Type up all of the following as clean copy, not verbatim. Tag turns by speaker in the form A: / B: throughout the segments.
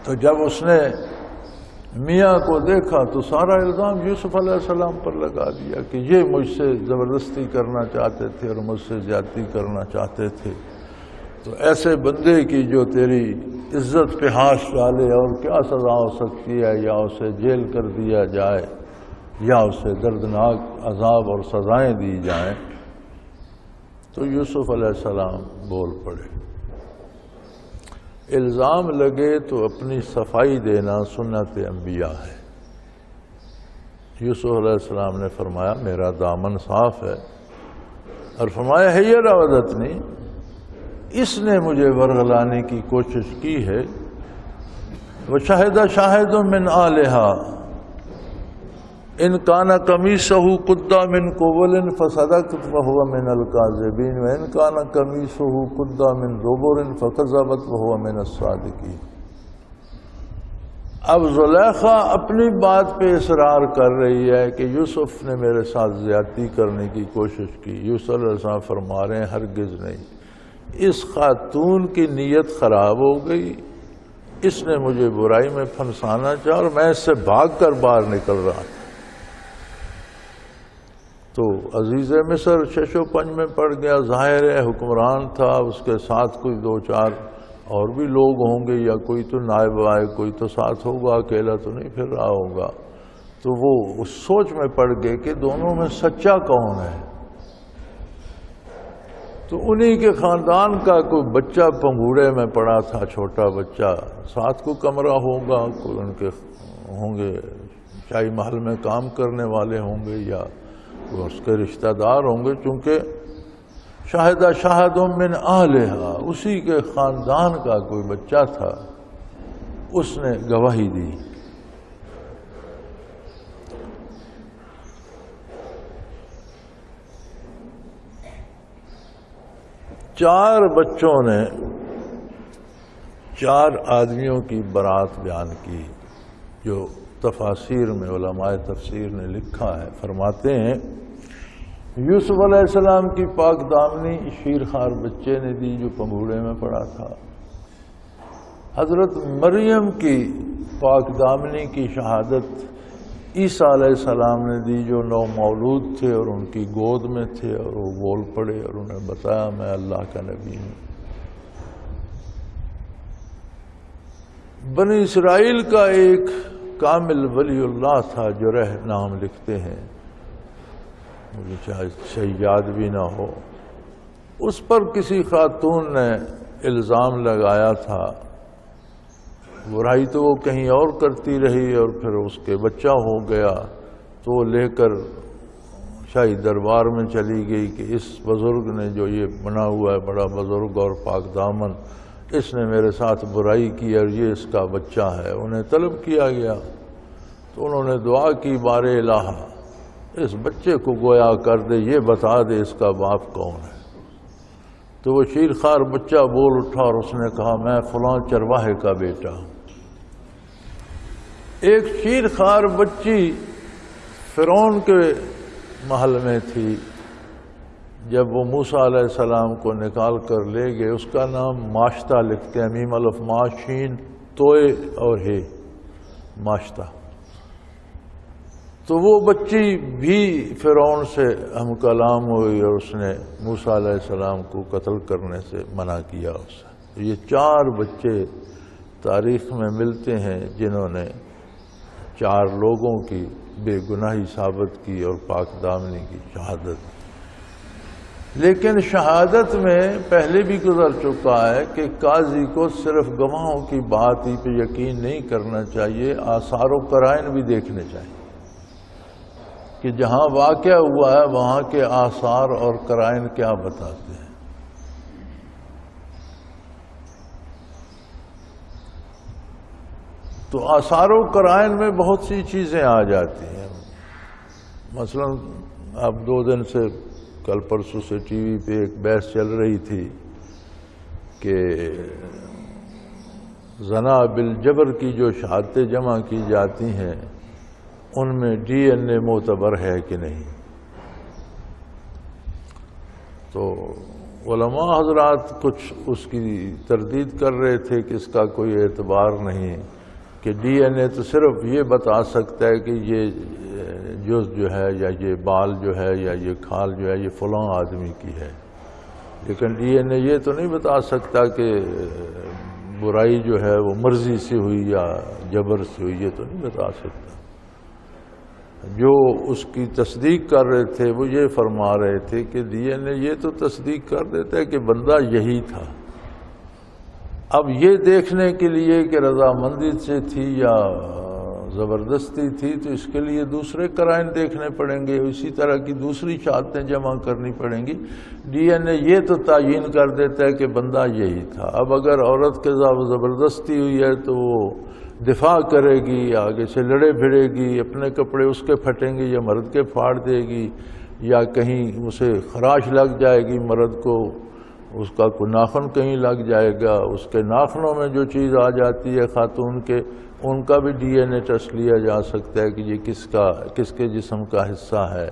A: تو جب اس نے میاں کو دیکھا تو سارا الزام یوسف علیہ السلام پر لگا دیا کہ یہ مجھ سے زبردستی کرنا چاہتے تھے اور مجھ سے زیادتی کرنا چاہتے تھے، تو ایسے بندے کی جو تیری عزت پہ ہاتھ ڈالے اور کیا سزا ہو سکتی ہے، یا اسے جیل کر دیا جائے یا اسے دردناک عذاب اور سزائیں دی جائیں۔ تو یوسف علیہ السلام بول پڑے، الزام لگے تو اپنی صفائی دینا سنت انبیاء ہے۔ یوسف علیہ السلام نے فرمایا میرا دامن صاف ہے، اور فرمایا ہے یہ راودتنی، اس نے مجھے ورغلانے کی کوشش کی ہے۔ وشہد شاہد من آلہا ان کان قمیصہ قد من قبل فصدقت وهو من الکاذبین وان کان قمیصہ قد من دبر فکذبت وهو من الصادقین۔ اب زلیخا اپنی بات پہ اصرار کر رہی ہے کہ یوسف نے میرے ساتھ زیادتی کرنے کی کوشش کی۔ یوسف علیہ السلام فرما رہے ہیں ہرگز نہیں، اس خاتون کی نیت خراب ہو گئی، اس نے مجھے برائی میں پھنسانا چاہا اور میں اس سے بھاگ کر باہر نکل رہا تھا۔ تو عزیز مصر شش و پنج میں پڑ گیا، ظاہر ہے حکمران تھا، اس کے ساتھ کوئی دو چار اور بھی لوگ ہوں گے، یا کوئی تو نائب آئے، کوئی تو ساتھ ہوگا، اکیلا تو نہیں پھر رہا ہوگا۔ تو وہ اس سوچ میں پڑ گئے کہ دونوں میں سچا کون ہے۔ تو انہی کے خاندان کا کوئی بچہ پنگوڑے میں پڑا تھا، چھوٹا بچہ، ساتھ کو کمرہ ہوگا، کوئی ان کے ہوں گے شاہی محل میں کام کرنے والے ہوں گے، یا اس کے رشتہ دار ہوں گے، چونکہ شاہد شاہد من اہلہا اسی کے خاندان کا کوئی بچہ تھا، اس نے گواہی دی۔ چار بچوں نے چار آدمیوں کی برات بیان کی، جو تفاسیر میں علماء تفسیر نے لکھا ہے۔ فرماتے ہیں یوسف علیہ السلام کی پاک دامنی شیرخوار بچے نے دی جو پنگوڑے میں پڑا تھا۔ حضرت مریم کی پاک دامنی کی شہادت عیسیٰ علیہ السلام نے دی جو نو مولود تھے اور ان کی گود میں تھے، اور وہ بول پڑے اور انہیں بتایا میں اللہ کا نبی ہوں۔ بنی اسرائیل کا ایک کامل ولی اللہ تھا، جرح نام لکھتے ہیں، مجھے شاید یاد بھی نہ ہو، اس پر کسی خاتون نے الزام لگایا تھا، برائی تو وہ کہیں اور کرتی رہی، اور پھر اس کے بچہ ہو گیا تو وہ لے کر شاہی دربار میں چلی گئی کہ اس بزرگ نے جو یہ بنا ہوا ہے بڑا بزرگ اور پاک دامن، اس نے میرے ساتھ برائی کی اور یہ اس کا بچہ ہے۔ انہیں طلب کیا گیا تو انہوں نے دعا کی بار الہ اس بچے کو گویا کر دے، یہ بتا دے اس کا باپ کون ہے۔ تو وہ شیرخوار بچہ بول اٹھا اور اس نے کہا میں فلاں چرواہے کا بیٹا ہوں۔ ایک شیرخوار بچی فرعون کے محل میں تھی، جب وہ موسیٰ علیہ السلام کو نکال کر لے گئے، اس کا نام ماشطہ لکھتے ہیں، میم الف ما شین توئے اور ہے ماشطہ۔ تو وہ بچی بھی فرعون سے ہم کلام ہوئی اور اس نے موسیٰ علیہ السلام کو قتل کرنے سے منع کیا اسے۔ یہ چار بچے تاریخ میں ملتے ہیں جنہوں نے چار لوگوں کی بے گناہی ثابت کی اور پاک دامنی کی شہادت کی۔ لیکن شہادت میں پہلے بھی گزر چکا ہے کہ قاضی کو صرف گواہوں کی بات ہی پہ یقین نہیں کرنا چاہیے، آثار و قرائن بھی دیکھنے چاہیے کہ جہاں واقعہ ہوا ہے وہاں کے آثار اور قرائن کیا بتاتے ہیں۔ تو آثار و قرائن میں بہت سی چیزیں آ جاتی ہیں۔ مثلا اب 2 دن سے کل پرسوں سے ٹی وی پہ ایک بحث چل رہی تھی کہ زنا بالجبر کی جو شہادتیں جمع کی جاتی ہیں ان میں ڈی این اے معتبر ہے کہ نہیں۔ تو علماء حضرات کچھ اس کی تردید کر رہے تھے کہ اس کا کوئی اعتبار نہیں کہ ڈی این اے تو صرف یہ بتا سکتا ہے کہ یہ جز جو ہے یا یہ بال جو ہے یا یہ کھال جو ہے یہ فلاں آدمی کی ہے، لیکن ڈی این اے یہ تو نہیں بتا سکتا کہ برائی جو ہے وہ مرضی سے ہوئی یا جبر سے ہوئی، یہ تو نہیں بتا سکتا۔ جو اس کی تصدیق کر رہے تھے وہ یہ فرما رہے تھے کہ ڈی این اے یہ تو تصدیق کر دیتا ہے کہ بندہ یہی تھا، اب یہ دیکھنے کے لیے کہ رضامندی سے تھی یا زبردستی تھی تو اس کے لیے دوسرے قرائن دیکھنے پڑیں گے، اسی طرح کی دوسری شہادتیں جمع کرنی پڑیں گی۔ ڈی این اے یہ تو تعیین کر دیتا ہے کہ بندہ یہی تھا۔ اب اگر عورت کے ساتھ زبردستی ہوئی ہے تو وہ دفاع کرے گی، آگے سے لڑے بھڑے گی، اپنے کپڑے اس کے پھٹیں گے یا مرد کے پھاڑ دے گی، یا کہیں اسے خراش لگ جائے گی مرد کو، اس کا کوئی ناخن کہیں لگ جائے گا، اس کے ناخنوں میں جو چیز آ جاتی ہے خاتون کے، ان کا بھی ڈی این اے ٹیسٹ لیا جا سکتا ہے کہ یہ کس کے جسم کا حصہ ہے،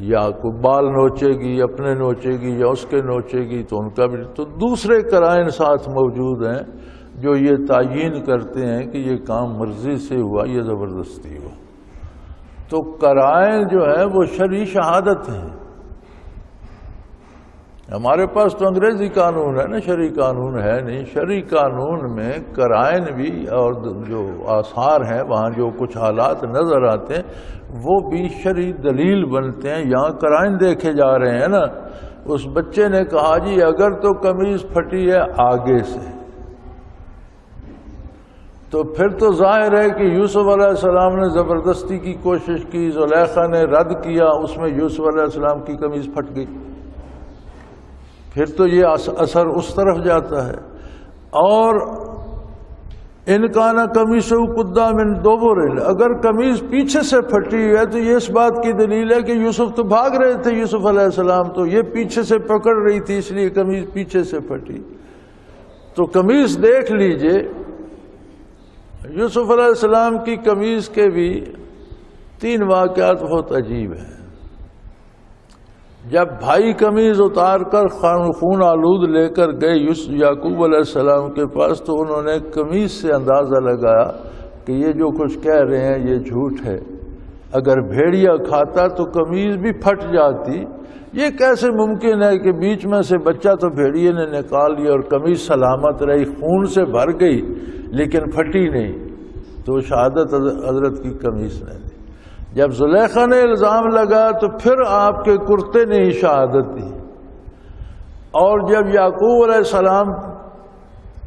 A: یا کوئی بال نوچے گی، اپنے نوچے گی یا اس کے نوچے گی تو ان کا بھی، تو دوسرے قرائن ساتھ موجود ہیں جو یہ تعیین کرتے ہیں کہ یہ کام مرضی سے ہوا یا زبردستی ہوا۔ تو قرائن جو ہے وہ شرعی شہادت ہیں۔ ہمارے پاس تو انگریزی قانون ہے نا، شرعی قانون ہے نہیں۔ شرعی قانون میں قرائن بھی اور جو آثار ہیں وہاں جو کچھ حالات نظر آتے ہیں وہ بھی شرعی دلیل بنتے ہیں۔ یہاں قرائن دیکھے جا رہے ہیں نا، اس بچے نے کہا جی اگر تو قمیض پھٹی ہے آگے سے تو پھر تو ظاہر ہے کہ یوسف علیہ السلام نے زبردستی کی کوشش کی، زلیخا نے رد کیا، اس میں یوسف علیہ السلام کی قمیض پھٹ گئی، پھر تو یہ اثر اس طرف جاتا ہے۔ اور ان کا نا قمیص قدّا من دبر، اگر قمیض پیچھے سے پھٹی ہے تو یہ اس بات کی دلیل ہے کہ یوسف تو بھاگ رہے تھے، یوسف علیہ السلام تو یہ پیچھے سے پکڑ رہی تھی اس لیے قمیض پیچھے سے پھٹی۔ تو قمیض دیکھ لیجئے، یوسف علیہ السلام کی قمیض کے بھی 3 واقعات بہت عجیب ہیں۔ جب بھائی قمیض اتار کر خون آلود لے کر گئے یعقوب علیہ السلام کے پاس تو انہوں نے قمیض سے اندازہ لگایا کہ یہ جو کچھ کہہ رہے ہیں یہ جھوٹ ہے، اگر بھیڑیا کھاتا تو قمیض بھی پھٹ جاتی، یہ کیسے ممکن ہے کہ بیچ میں سے بچہ تو بھیڑیے نے نکال لیا اور قمیض سلامت رہی، خون سے بھر گئی لیکن پھٹی نہیں، تو شہادت حضرت کی قمیض نے دی۔ جب زلیخا نے الزام لگا تو پھر آپ کے کرتے نے ہی شہادت دی، اور جب یعقوب علیہ السلام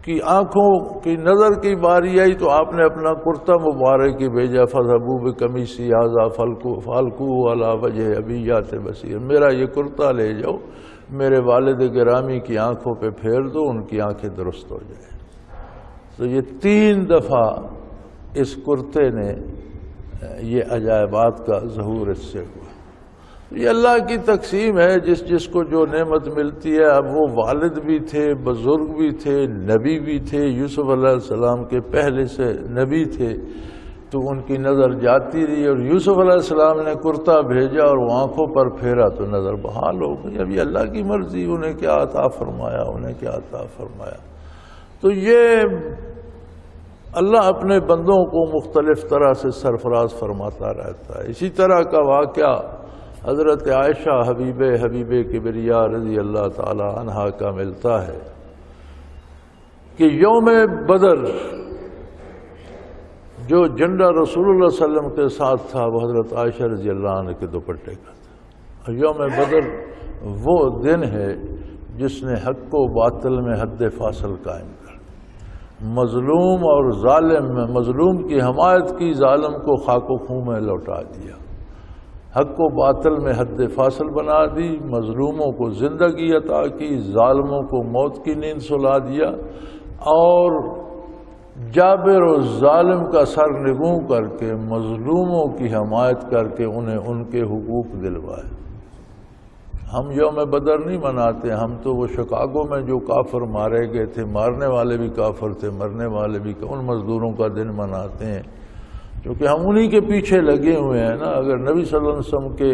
A: کی آنکھوں کی نظر کی باری آئی تو آپ نے اپنا کرتا مبارک ہی بھیجا، فَذْهَبُوا بِقَمِيصِي هَٰذَا فَأَلْقُوهُ عَلَىٰ وَجْهِ أَبِي يَأْتِ بَصِيرًا، میرا یہ کرتا لے جاؤ، میرے والد گرامی کی آنکھوں پہ پھیر دو، ان کی آنکھیں درست ہو جائیں۔ تو یہ 3 دفعہ اس کرتے نے یہ عجائبات کا ظہور اس سے ہوا۔ یہ اللہ کی تقسیم ہے، جس کو جو نعمت ملتی ہے۔ اب وہ والد بھی تھے، بزرگ بھی تھے، نبی بھی تھے، یوسف علیہ السلام کے پہلے سے نبی تھے، تو ان کی نظر جاتی رہی، اور یوسف علیہ السلام نے کرتا بھیجا اور وہ آنکھوں پر پھیرا تو نظر بحال ہو گئی۔ اب یہ اللہ کی مرضی، انہیں کیا عطا فرمایا، انہیں کیا عطا فرمایا۔ تو یہ اللہ اپنے بندوں کو مختلف طرح سے سرفراز فرماتا رہتا ہے۔ اسی طرح کا واقعہ حضرت عائشہ حبیب کبریا رضی اللہ تعالی عنہا کا ملتا ہے کہ یوم بدر جو جھنڈا رسول اللہ صلی اللہ علیہ وسلم کے ساتھ تھا وہ حضرت عائشہ رضی اللہ عنہ کے دوپٹے کا تھا۔ یوم بدر وہ دن ہے جس نے حق و باطل میں حد فاصل قائم کر، مظلوم اور ظالم میں مظلوم کی حمایت کی، ظالم کو خاک و خوں میں لوٹا دیا، حق و باطل میں حد فاصل بنا دی، مظلوموں کو زندگی عطا کی، ظالموں کو موت کی نیند سلا دیا، اور جابر و ظالم کا سر نگوں کر کے مظلوموں کی حمایت کر کے انہیں ان کے حقوق دلوائے۔ ہم یوم بدر نہیں مناتے، ہم تو وہ شکاگو میں جو کافر مارے گئے تھے، مارنے والے بھی کافر تھے، مرنے والے بھی، ان مزدوروں کا دن مناتے ہیں۔ کیونکہ ہم انہی کے پیچھے لگے ہوئے ہیں نا. اگر نبی صلی اللہ علیہ وسلم کے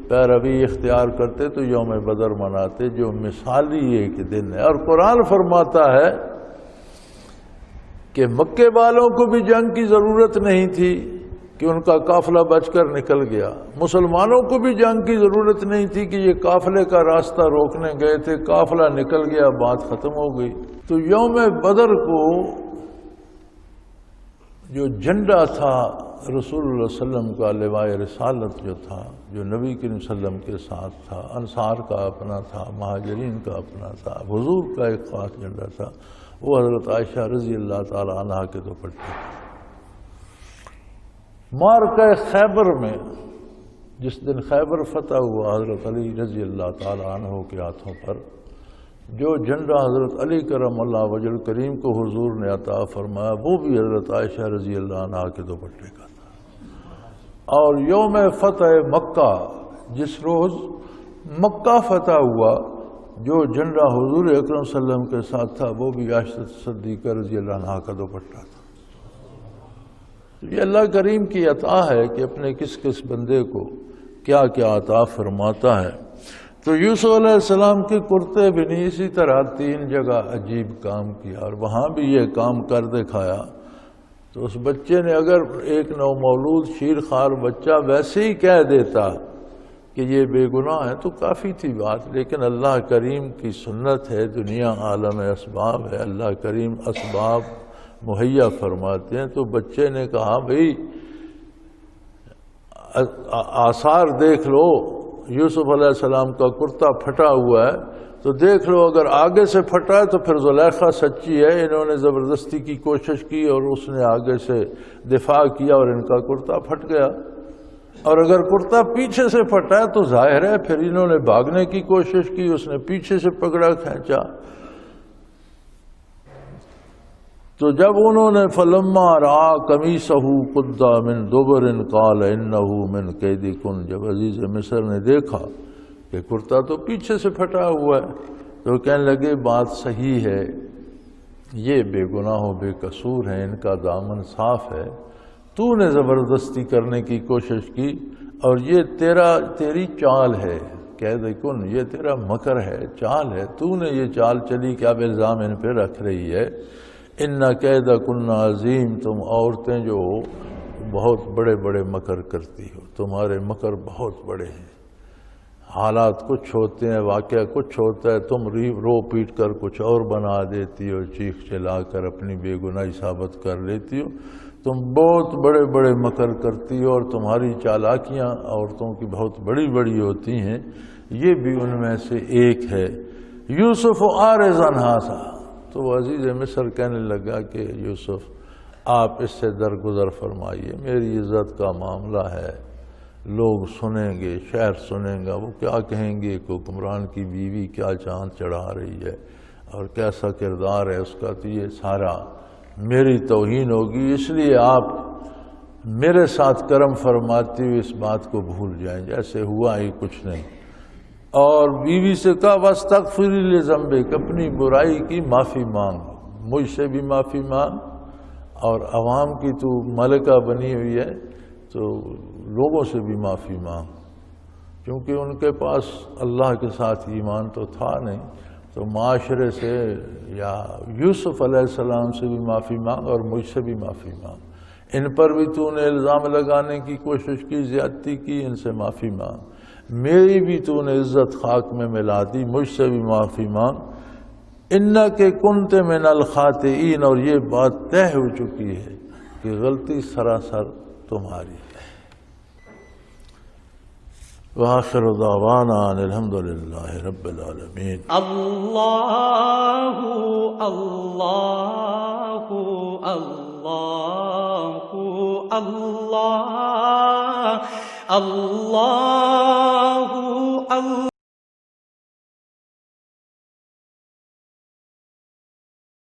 A: پیروی اختیار کرتے تو یوم بدر مناتے، جو مثالی ایک دن ہے. اور قرآن فرماتا ہے کہ مکے والوں کو بھی جنگ کی ضرورت نہیں تھی کہ ان کا قافلہ بچ کر نکل گیا. مسلمانوں کو بھی جنگ کی ضرورت نہیں تھی کہ یہ قافلے کا راستہ روکنے گئے تھے، قافلہ نکل گیا، بات ختم ہو گئی. تو یوم بدر کو جو جھنڈا تھا رسول اللہ صلی اللہ علیہ وسلم کا، لوائے رسالت جو تھا، جو نبی کریم صلی اللہ علیہ وسلم کے ساتھ تھا، انصار کا اپنا تھا، مہاجرین کا اپنا تھا، حضور کا ایک خاص جھنڈا تھا، وہ حضرت عائشہ رضی اللہ تعالی عنہا کے دوپٹے تھے. معرکہ خیبر میں جس دن خیبر فتح ہوا حضرت علی رضی اللہ تعالی عنہ کے ہاتھوں پر، جو جھنڈا حضرت علی کرم اللہ وجہ الکریم کو حضور نے عطا فرمایا، وہ بھی حضرت عائشہ رضی اللہ عنہا کے دوپٹے کا تھا. اور یوم فتح مکہ، جس روز مکہ فتح ہوا، جو جھنڈا حضور اکرم صلی اللہ علیہ وسلم کے ساتھ تھا، وہ بھی عائشہ صدیقہ رضی اللہ عنہا کا دوپٹہ تھا. یہ اللہ کریم کی عطا ہے کہ اپنے کس کس بندے کو کیا کیا عطا فرماتا ہے. تو یوسف علیہ السلام کے کرتے بھی نہیں، اسی طرح 3 جگہ عجیب کام کیا اور وہاں بھی یہ کام کر دکھایا. تو اس بچے نے اگر ایک نومولود شیرخوار بچہ ویسے ہی کہہ دیتا کہ یہ بے گناہ ہے تو کافی تھی بات. لیکن اللہ کریم کی سنت ہے، دنیا عالم اسباب ہے، اللہ کریم اسباب مہیا فرماتے ہیں. تو بچے نے کہا بھئی آثار دیکھ لو، یوسف علیہ السلام کا کرتا پھٹا ہوا ہے تو دیکھ لو، اگر آگے سے پھٹا ہے تو پھر زلیخا سچی ہے، انہوں نے زبردستی کی کوشش کی اور اس نے آگے سے دفاع کیا اور ان کا کرتا پھٹ گیا. اور اگر کرتا پیچھے سے پھٹا ہے تو ظاہر ہے پھر انہوں نے بھاگنے کی کوشش کی، اس نے پیچھے سے پکڑا کھینچا. تو جب انہوں نے فلما رأى قمیصہ قد من دبر قال انہ من کیدکن، جب عزیز مصر نے دیکھا کہ کرتا تو پیچھے سے پھٹا ہوا ہے تو کہنے لگے بات صحیح ہے، یہ بے گناہ و بے قصور ہیں، ان کا دامن صاف ہے، تو نے زبردستی کرنے کی کوشش کی اور یہ تیری چال ہے، کیدکن یہ تیرا مکر ہے، چال ہے، تو نے یہ چال چلی کہ اب الزام ان پہ رکھ رہی ہے. ان کیدکن عظیم، تم عورتیں جو بہت بڑے بڑے مکر کرتی ہو، تمہارے مکر بہت بڑے ہیں. حالات کچھ ہوتے ہیں، واقعہ کچھ ہوتا ہے، تم رو پیٹ کر کچھ اور بنا دیتی ہو، چیخ چلا کر اپنی بے گناہی ثابت کر لیتی ہو. تم بہت بڑے بڑے مکر کرتی ہو اور تمہاری چالاکیاں عورتوں کی بہت بڑی بڑی ہوتی ہیں، یہ بھی ان میں سے ایک ہے. یوسف عارض عن ھذا، تو عزیز مصر کہنے لگا کہ یوسف آپ اس سے درگزر فرمائیے، میری عزت کا معاملہ ہے، لوگ سنیں گے، شہر سنیں گا، وہ کیا کہیں گے کہ حکمران کی بیوی کیا چاند چڑھا رہی ہے اور کیسا کردار ہے اس کا، تو یہ سارا میری توہین ہوگی. اس لیے آپ میرے ساتھ کرم فرماتے ہوئے اس بات کو بھول جائیں جیسے ہوا ہی کچھ نہیں. اور بیوی سے کہا وَاسْتَغْفِرِي لِذَنبِكَ، اپنی برائی کی معافی مانگ، مجھ سے بھی معافی مانگ، اور عوام کی تو ملکہ بنی ہوئی ہے تو لوگوں سے بھی معافی مانگ، کیونکہ ان کے پاس اللہ کے ساتھ ایمان تو تھا نہیں. تو معاشرے سے یا یوسف علیہ السلام سے بھی معافی مانگ اور مجھ سے بھی معافی مانگ. ان پر بھی تو نے الزام لگانے کی کوشش کی، زیادتی کی، ان سے معافی مانگ. میری بھی تو نے عزت خاک میں ملا دی، مجھ سے بھی معافی مانگ. انک کنت من الخاطئین، اور یہ بات طے ہو چکی ہے کہ غلطی سراسر تمہاری ہے. وآخر دعوانا ان الحمد للہ رب العالمین.
B: اللہ اللہ اللہ اللہ اللہ